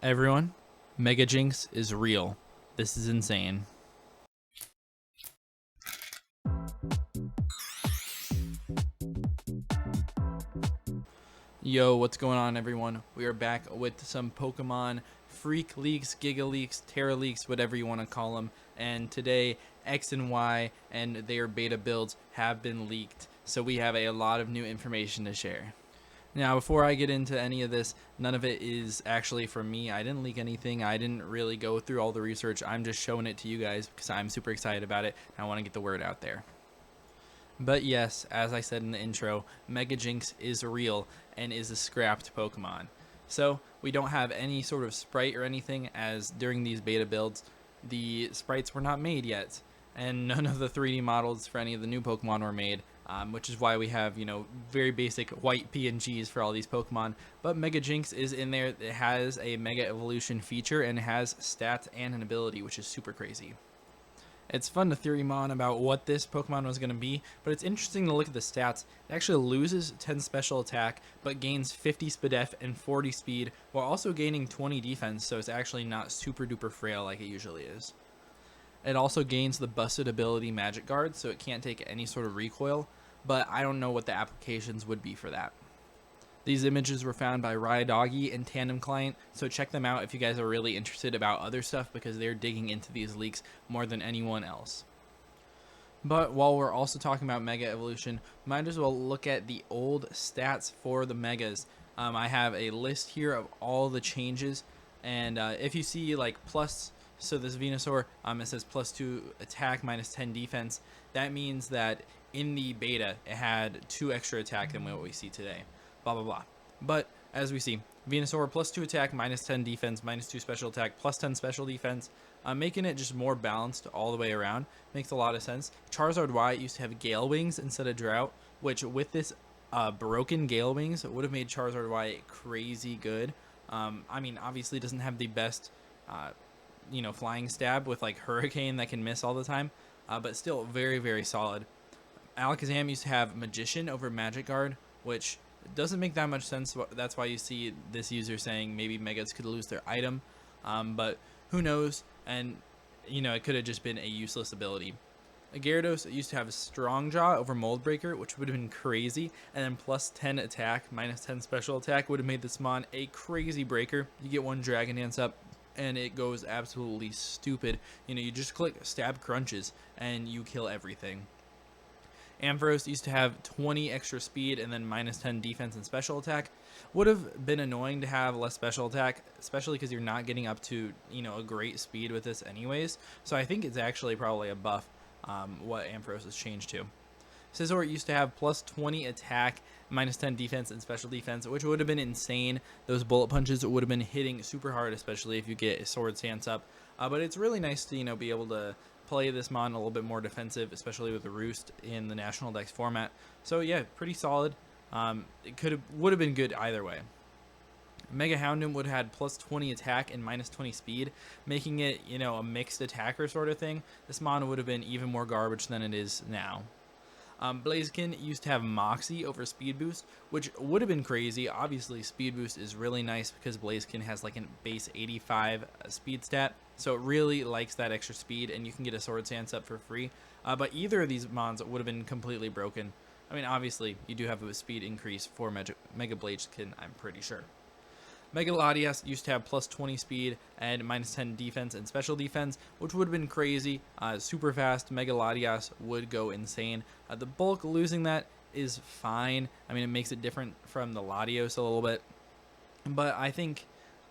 Everyone, Mega Jinx is real. This is insane. Yo, what's going on, everyone? We are back with some Pokemon Freak Leaks, Giga Leaks, Terra Leaks, whatever you want to call them. And today, X and Y and their beta builds have been leaked. So we have a lot of new information to share. Now, before I get into any of this, none of it is actually from me. I didn't leak anything. I didn't really go through all the research. I'm just showing it to you guys because I'm super excited about it and I want to get the word out there. But yes, as I said in the intro, Mega Jinx is real and is a scrapped Pokemon. So we don't have any sort of sprite or anything, as during these beta builds, the sprites were not made yet. And none of the 3D models for any of the new Pokemon were made, which is why we have, very basic white PNGs for all these Pokemon. But Mega Jinx is in there. It has a Mega Evolution feature and has stats and an ability, which is super crazy. It's fun to theory mon about what this Pokemon was going to be, but it's interesting to look at the stats. It actually loses 10 special attack, but gains 50 Spadef and 40 speed, while also gaining 20 defense, so it's actually not super duper frail like it usually is. It also gains the busted ability Magic Guard, so it can't take any sort of recoil, but I don't know what the applications would be for that. These images were found by Ryadoggy and Tandem Client, so check them out if you guys are really interested about other stuff, because they're digging into these leaks more than anyone else. But while we're also talking about Mega Evolution, might as well look at the old stats for the Megas. I have a list here of all the changes, and if you see like plus, so this Venusaur, it says +2 attack, -10 defense. That means that in the beta, it had 2 extra attack than what we see today. Blah blah blah. But as we see, Venusaur +2 attack, -10 defense, -2 special attack, +10 special defense, making it just more balanced all the way around. Makes a lot of sense. Charizard Y used to have Gale Wings instead of Drought, which with this broken Gale Wings would have made Charizard Y crazy good. I mean, obviously it doesn't have the best flying stab with like Hurricane that can miss all the time, but still very, very solid. Alakazam used to have Magician over Magic Guard, which doesn't make that much sense. That's why you see this user saying maybe Megas could lose their item, but who knows, and it could have just been a useless ability. Gyarados used to have a Strong Jaw over Mold Breaker, which would have been crazy, and then +10 attack, -10 special attack would have made this mon a crazy breaker. You get one Dragon Dance up and it goes absolutely stupid. You just click Stab Crunches and you kill everything. Ampharos used to have 20 extra speed and then -10 defense and special attack. Would have been annoying to have less special attack, especially because you're not getting up to a great speed with this anyways. So I think it's actually probably a buff what Ampharos has changed to. Scizor used to have +20 attack, -10 defense and special defense, which would have been insane. Those bullet punches would have been hitting super hard, especially if you get a Sword Stance up. But it's really nice to be able to play this mon a little bit more defensive, especially with the Roost in the National Dex format. So yeah, pretty solid. It would have been good either way. Mega Houndoom would have had +20 attack and -20 speed, making it a mixed attacker sort of thing. This mon would have been even more garbage than it is now. Blaziken used to have Moxie over Speed Boost, which would have been crazy. Obviously, Speed Boost is really nice because Blaziken has like a base 85 speed stat, so it really likes that extra speed, and you can get a Sword Stance up for free. But either of these mons would have been completely broken. I mean, obviously, you do have a speed increase for Mega Blaziken, I'm pretty sure. Mega Latias used to have +20 speed and -10 defense and special defense, which would have been crazy. Super fast Mega Latias would go insane. The bulk losing that is fine. I mean, it makes it different from the Latios a little bit, but I think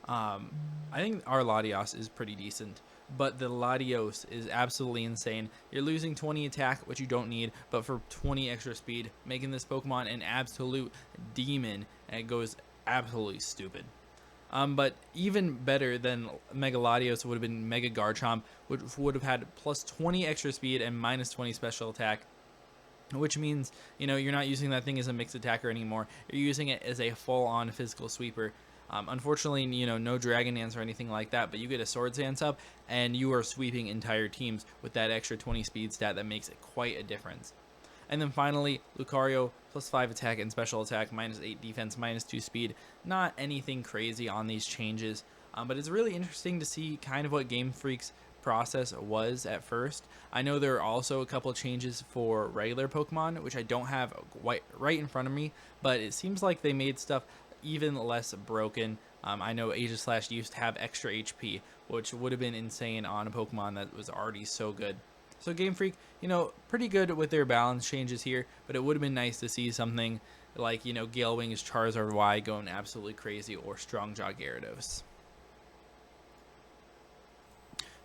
our Latios is pretty decent. But the Latios is absolutely insane. You're losing 20 attack, which you don't need, but for 20 extra speed, making this Pokemon an absolute demon, and it goes absolutely stupid. But even better than Mega Latios would have been Mega Garchomp, which would have had +20 extra speed and -20 special attack, which means you're not using that thing as a mixed attacker anymore. You're using it as a full-on physical sweeper. Unfortunately, no Dragon Dance or anything like that, but you get a Sword Dance up and you are sweeping entire teams with that extra 20 speed stat that makes it quite a difference. And then finally, Lucario, +5 attack and special attack, -8 defense, -2 speed. Not anything crazy on these changes. But it's really interesting to see kind of what Game Freak's process was at first. I know there are also a couple changes for regular Pokemon, which I don't have right in front of me, but it seems like they made stuff even less broken. I know Aegislash used to have extra HP, which would have been insane on a Pokemon that was already so good. So Game Freak, pretty good with their balance changes here, but it would have been nice to see something like, Gale Wings Charizard Y going absolutely crazy, or Strong Jaw Gyarados.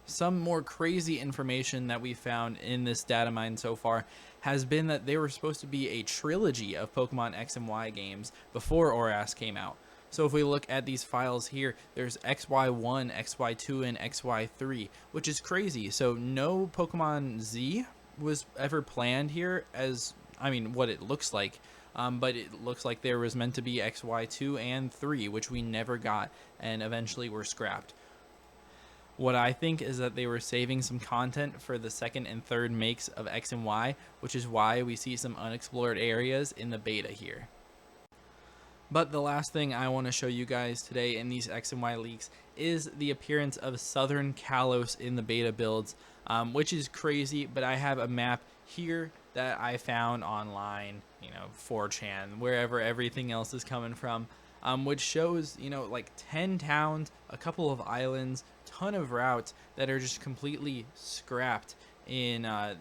Some more crazy information that we found in this data mine so far has been that they were supposed to be a trilogy of Pokemon X and Y games before ORAS came out. So if we look at these files here, there's XY1, XY2, and XY3, which is crazy. So no Pokemon Z was ever planned here, as, what it looks like. But it looks like there was meant to be XY2 and 3, which we never got, and eventually were scrapped. What I think is that they were saving some content for the second and third makes of X and Y, which is why we see some unexplored areas in the beta here. But the last thing I want to show you guys today in these X and Y leaks is the appearance of Southern Kalos in the beta builds, which is crazy, but I have a map here that I found online, 4chan, wherever everything else is coming from, which shows, like 10 towns, a couple of islands, ton of routes that are just completely scrapped in the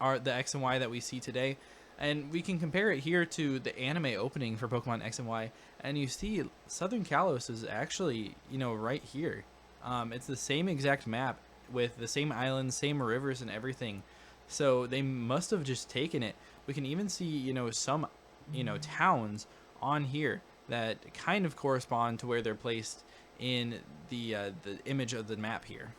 X and Y that we see today. And we can compare it here to the anime opening for Pokemon X and Y, and you see Southern Kalos is actually, right here. It's the same exact map with the same islands, same rivers, and everything. So they must have just taken it. We can even see, some, towns on here that kind of correspond to where they're placed in the image of the map here.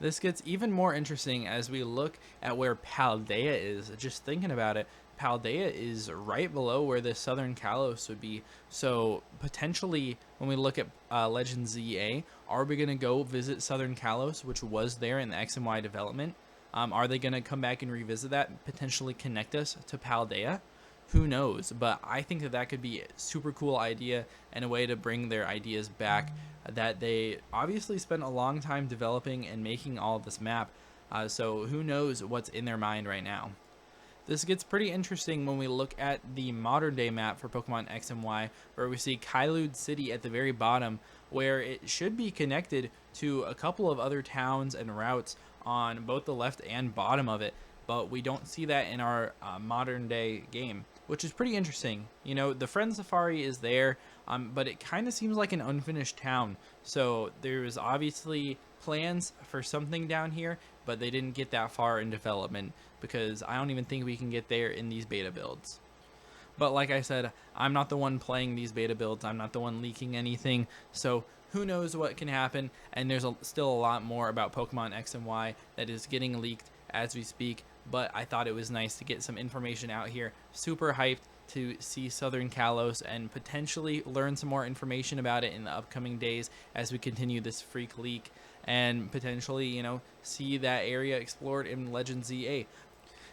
This gets even more interesting as we look at where Paldea is. Just thinking about it, Paldea is right below where the Southern Kalos would be. So potentially, when we look at Legend ZA, are we going to go visit Southern Kalos, which was there in the X and Y development? Are they going to come back and revisit that and potentially connect us to Paldea? Who knows? But I think that could be a super cool idea and a way to bring their ideas back that they obviously spent a long time developing and making all of this map. So who knows what's in their mind right now. This gets pretty interesting when we look at the modern day map for Pokemon X and Y, where we see Kude City at the very bottom, where it should be connected to a couple of other towns and routes on both the left and bottom of it, but we don't see that in our modern day game, which is pretty interesting. The Friend Safari is there, but it kind of seems like an unfinished town. So there's obviously plans for something down here, but they didn't get that far in development because I don't even think we can get there in these beta builds. But like I said, I'm not the one playing these beta builds. I'm not the one leaking anything. So who knows what can happen. And there's still a lot more about Pokemon X and Y that is getting leaked as we speak. But I thought it was nice to get some information out here. Super hyped to see Southern Kalos and potentially learn some more information about it in the upcoming days as we continue this freak leak, and potentially, see that area explored in Legend ZA.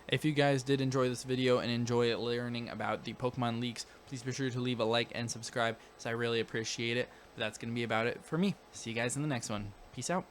If you guys did enjoy this video and enjoy learning about the Pokemon leaks, please be sure to leave a like and subscribe, as I really appreciate it. But that's going to be about it for me. See you guys in the next one. Peace out.